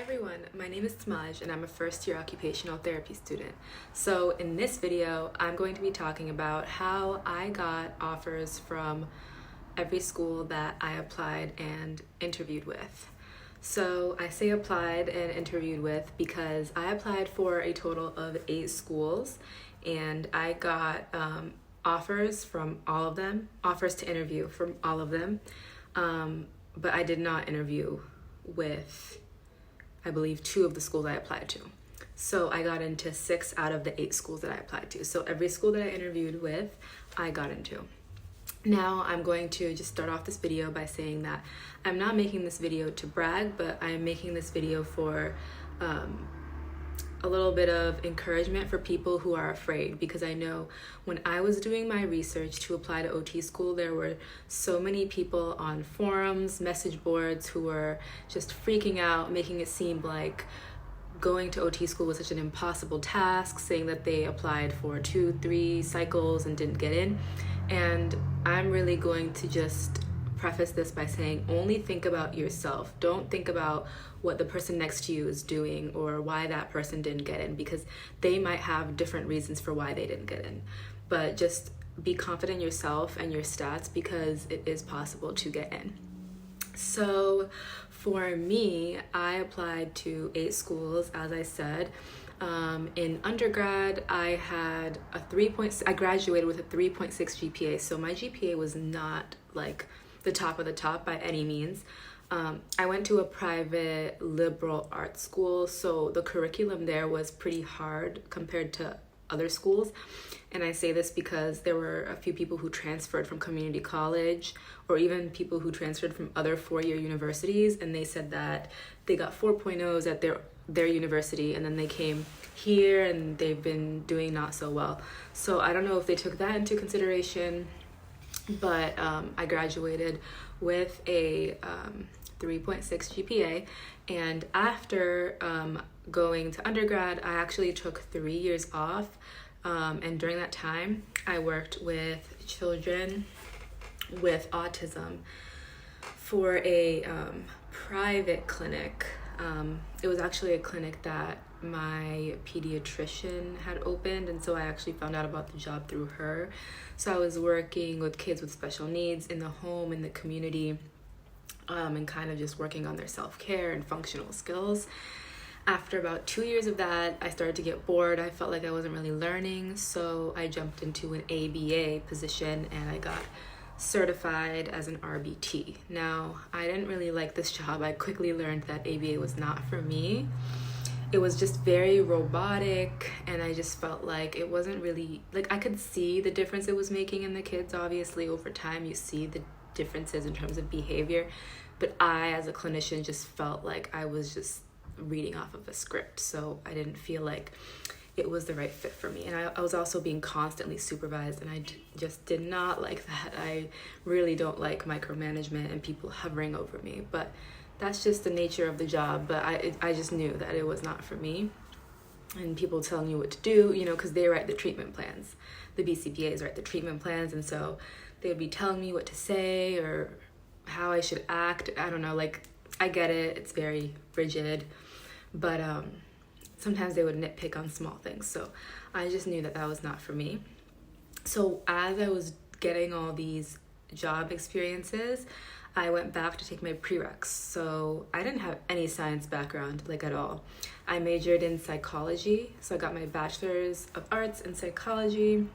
everyone, my name is Tamaj and I'm a first year occupational therapy student. So in this video, I'm going to be talking about how I got offers from every school that I applied and interviewed with. So I say applied and interviewed with because I applied for a total of 8 schools and I got offers from all of them, offers to interview from all of them, but I did not interview with, I believe, 2 of the schools I applied to. So I got into 6 out of the 8 schools that I applied to. So every school that I interviewed with, I got into. Now I'm going to just start off this video by saying that I'm not making this video to brag, but I'm making this video for a little bit of encouragement for people who are afraid, because I know when I was doing my research to apply to OT school, there were so many people on forums, message boards who were just freaking out, making it seem like going to OT school was such an impossible task, saying that they applied for 2-3 cycles and didn't get in. And I'm really going to just preface this by saying only think about yourself. Don't think about what the person next to you is doing or why that person didn't get in, because they might have different reasons for why they didn't get in. But just be confident in yourself and your stats, because it is possible to get in. So for me, I applied to 8 schools, as I said. In undergrad, I had I graduated with a 3.6 GPA. So my GPA was not like the top of the top by any means. I went to a private liberal arts school, so the curriculum there was pretty hard compared to other schools. And I say this because there were a few people who transferred from community college, or even people who transferred from other 4-year universities, and they said that they got 4.0s at their university, and then they came here and they've been doing not so well. So I don't know if they took that into consideration, but I graduated with a 3.6 GPA, and after going to undergrad, I actually took 3 years off, and during that time, I worked with children with autism for a private clinic. It was actually a clinic that my pediatrician had opened, and so I actually found out about the job through her. So I was working with kids with special needs in the home, in the community, and kind of just working on their self-care and functional skills. After about 2 years of that, I started to get bored. I felt like I wasn't really learning, so I jumped into an ABA position and I got certified as an RBT. Now, I didn't really like this job. I quickly learned that ABA was not for me. It was just very robotic, and I just felt like it wasn't really, like, I could see the difference it was making in the kids. Obviously, over time, you see the differences in terms of behavior, but I, as a clinician, just felt like I was just reading off of a script, so I didn't feel like it was the right fit for me. And I was also being constantly supervised, and I just did not like that. I really don't like micromanagement and people hovering over me, but that's just the nature of the job. But I just knew that it was not for me. And people telling you what to do, you know, because they write the treatment plans. The BCPAs write the treatment plans, and so they would be telling me what to say or how I should act. I don't know, like, I get it, it's very rigid, but sometimes they would nitpick on small things. So I just knew that that was not for me. So as I was getting all these job experiences, I went back to take my prereqs. So I didn't have any science background, like, at all. I majored in psychology, so I got my bachelor's of arts in psychology.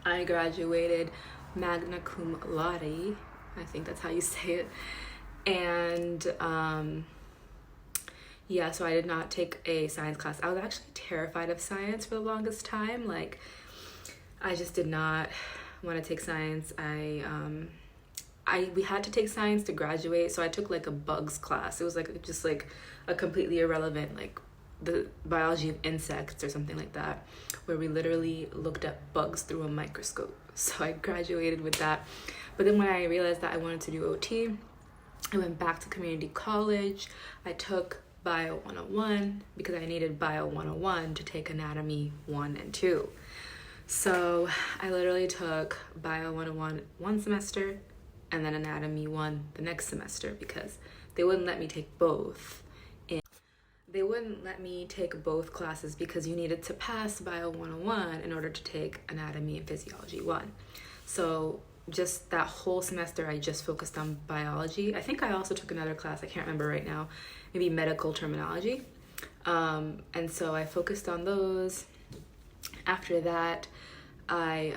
I graduated magna cum laude, I think that's how you say it. And yeah, so I did not take a science class. I was actually terrified of science for the longest time. Like, I just did not want to take science. We had to take science to graduate, so I took like a bugs class. It was like just like a completely irrelevant, like the biology of insects or something like that, where we literally looked at bugs through a microscope. So I graduated with that. But then when I realized that I wanted to do OT, I went back to community college. I took Bio 101 because I needed Bio 101 to take Anatomy 1 and 2. So I literally took Bio 101 one semester and then Anatomy 1 the next semester, because they wouldn't let me take both they wouldn't let me take both classes because you needed to pass Bio 101 in order to take Anatomy and Physiology 1. So just that whole semester, I just focused on biology. I think I also took another class, I can't remember right now, maybe medical terminology. And so I focused on those. After that, I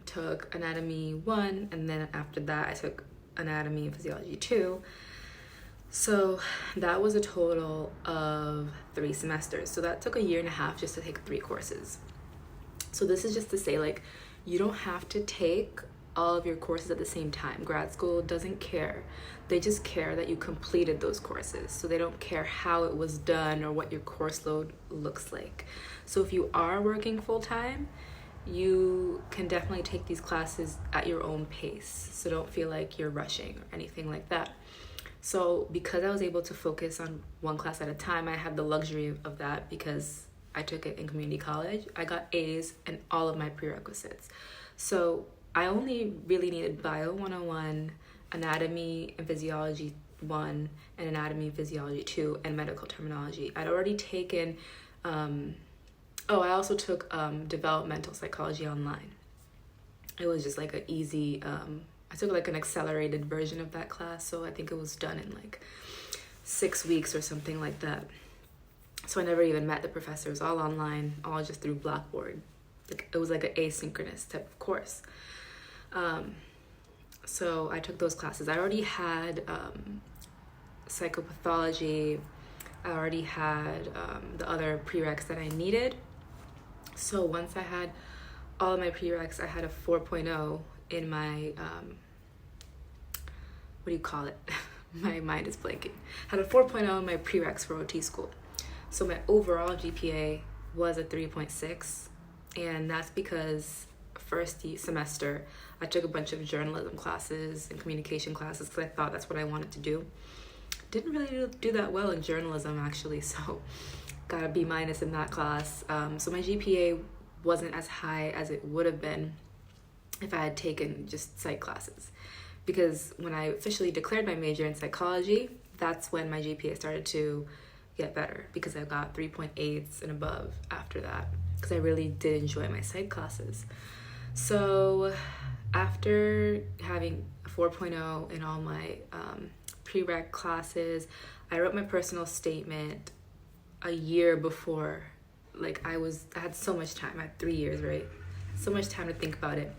took Anatomy 1, and then after that, I took Anatomy and Physiology 2. So that was a total of 3 semesters. So that took a year and a half just to take 3 courses. So this is just to say, like, you don't have to take all of your courses at the same time. Grad school doesn't care. They just care that you completed those courses. So they don't care how it was done or what your course load looks like. So if you are working full-time, you can definitely take these classes at your own pace. So don't feel like you're rushing or anything like that. So because I was able to focus on one class at a time, I had the luxury of that because I took it in community college. I got A's in all of my prerequisites. So I only really needed Bio 101, Anatomy and Physiology 1, and Anatomy and Physiology 2, and medical terminology. I'd already taken, I also took developmental psychology online. It was just like an easy, I took like an accelerated version of that class, so I think it was done in like 6 weeks or something like that. So I never even met the professors, all online, all just through Blackboard. It was like an asynchronous type of course. So I took those classes. I already had psychopathology. I already had the other prereqs that I needed. So once I had all of my prereqs, I had a 4.0 in my, what do you call it? My mind is blanking. I had a 4.0 in my prereqs for OT school. So my overall GPA was a 3.6, and that's because first semester I took a bunch of journalism classes and communication classes because I thought that's what I wanted to do. Didn't really do that well in journalism actually, so got a B- in that class. So my GPA wasn't as high as it would have been if I had taken just psych classes, because when I officially declared my major in psychology, that's when my GPA started to get better, because I got 3.8s and above after that, because I really did enjoy my psych classes. So after having a 4.0 in all my prereq classes, I wrote my personal statement a year before. Like I had so much time. I had 3 years, right? So much time to think about it.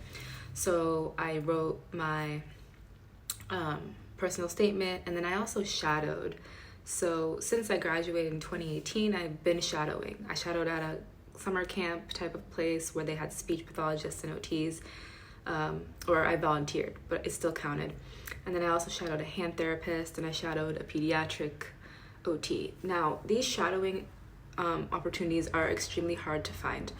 So I wrote my personal statement, and then I also shadowed. So since I graduated in 2018, I've been shadowing. I shadowed at a summer camp type of place where they had speech pathologists and OTs, or I volunteered, but it still counted. And then I also shadowed a hand therapist, and I shadowed a pediatric OT. Now, these shadowing opportunities are extremely hard to find.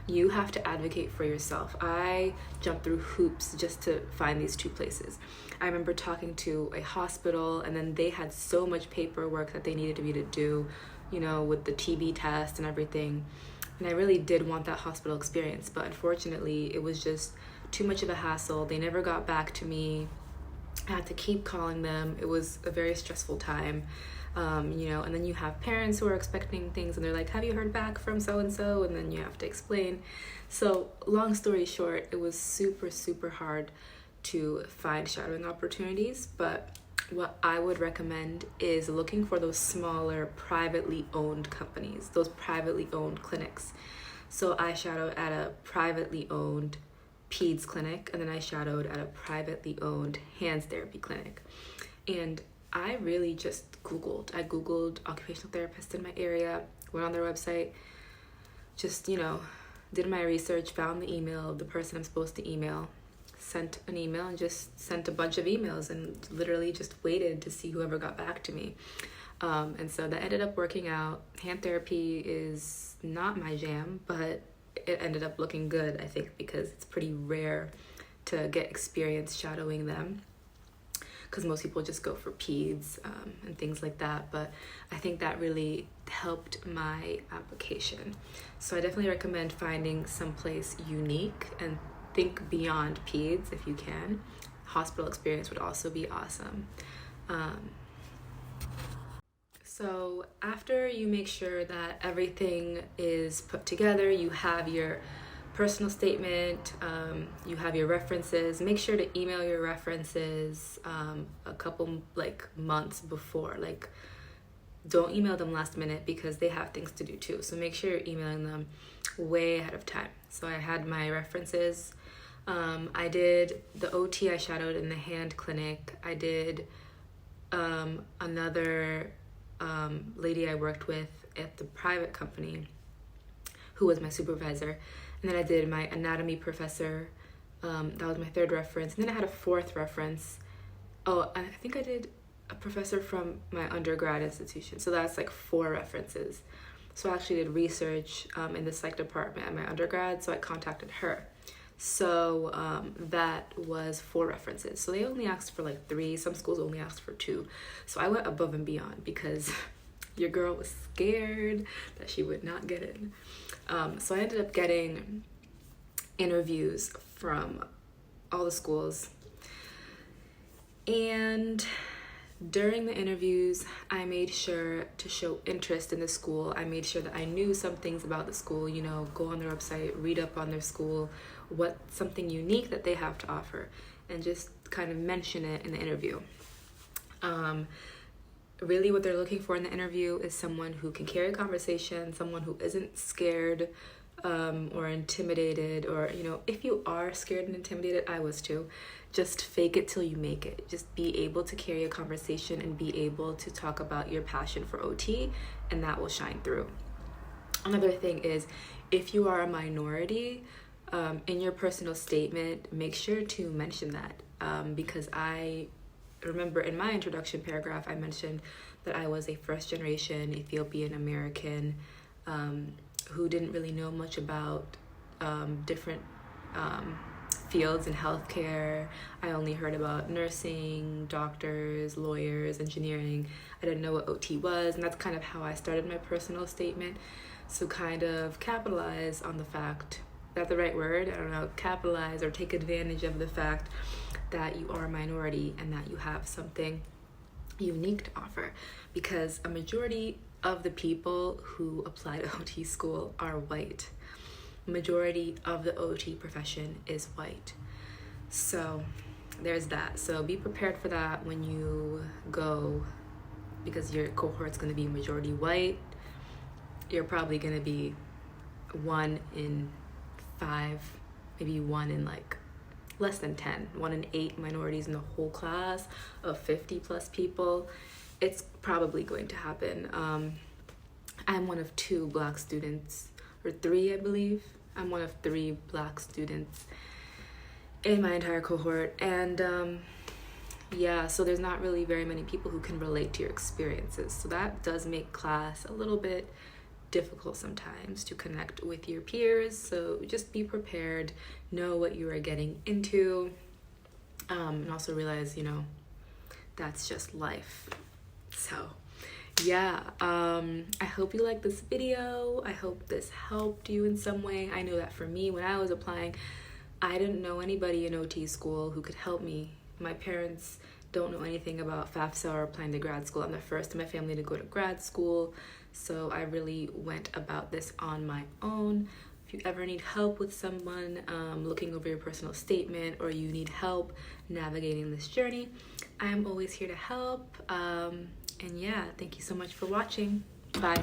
You have to advocate for yourself. I jumped through hoops just to find these 2 places. I remember talking to a hospital, and then they had so much paperwork that they needed me to do, with the TB test and everything. And I really did want that hospital experience, but unfortunately, it was just too much of a hassle. They never got back to me. I had to keep calling them. It was a very stressful time. And then you have parents who are expecting things, and they're like, have you heard back from so-and-so? And then you have to explain. So long story short, it was super, super hard to find shadowing opportunities. But what I would recommend is looking for those smaller privately owned companies, those privately owned clinics. So I shadowed at a privately owned peds clinic, and then I shadowed at a privately owned hands therapy clinic. And I really just Googled. I Googled occupational therapists in my area, went on their website, just, did my research, found the email of the person I'm supposed to email, sent an email, and just sent a bunch of emails, and literally just waited to see whoever got back to me. And so that ended up working out. Hand therapy is not my jam, but it ended up looking good, I think, because it's pretty rare to get experience shadowing them, because most people just go for peds and things like that. But I think that really helped my application. So I definitely recommend finding someplace unique and think beyond peds if you can. Hospital experience would also be awesome. So after you make sure that everything is put together, you have your personal statement, you have your references, make sure to email your references a couple months before. Don't email them last minute because they have things to do too. So make sure you're emailing them way ahead of time. So I had my references. I did the OT I shadowed in the hand clinic. I did another lady I worked with at the private company who was my supervisor. And then I did my anatomy professor. That was my third reference. And then I had a fourth reference. Oh, I think I did a professor from my undergrad institution. So that's 4 references. So I actually did research in the psych department at my undergrad. So I contacted her. So that was 4 references. So they only asked for 3. Some schools only asked for 2. So I went above and beyond because your girl was scared that she would not get in. So I ended up getting interviews from all the schools. And during the interviews, I made sure to show interest in the school. I made sure that I knew some things about the school, go on their website, read up on their school, what's something unique that they have to offer, and just kind of mention it in the interview. Really what they're looking for in the interview is someone who can carry a conversation, someone who isn't scared or intimidated, or, if you are scared and intimidated, I was too, just fake it till you make it. Just be able to carry a conversation and be able to talk about your passion for OT, and that will shine through. Another thing is, if you are a minority, in your personal statement, make sure to mention that because I remember in my introduction paragraph, I mentioned that I was a first-generation Ethiopian American who didn't really know much about different fields in healthcare. I only heard about nursing, doctors, lawyers, engineering. I didn't know what OT was, and that's kind of how I started my personal statement. So kind of capitalize on the fact, that's the right word? I don't know, capitalize or take advantage of the fact that you are a minority and that you have something unique to offer, because a majority of the people who apply to OT school are white. Majority of the OT profession is white. So there's that. So be prepared for that when you go, because your cohort's going to be majority white. You're probably going to be 1 in 5, maybe 1 in less than 10, 1 in 8 minorities in the whole class of 50 plus people. It's probably going to happen. I'm one of 2 Black students, or 3, I believe. I'm one of 3 Black students in my entire cohort. And so there's not really very many people who can relate to your experiences. So that does make class a little bit difficult sometimes to connect with your peers. So just be prepared, know what you are getting into, and also realize, that's just life. So I hope you like this video. I hope this helped you in some way. I know that for me, when I was applying, I didn't know anybody in OT school who could help me. My parents don't know anything about FAFSA or applying to grad school. I'm the first in my family to go to grad school, so I really went about this on my own. If you ever need help with someone looking over your personal statement, or you need help navigating this journey, I'm always here to help. And thank you so much for watching. Bye.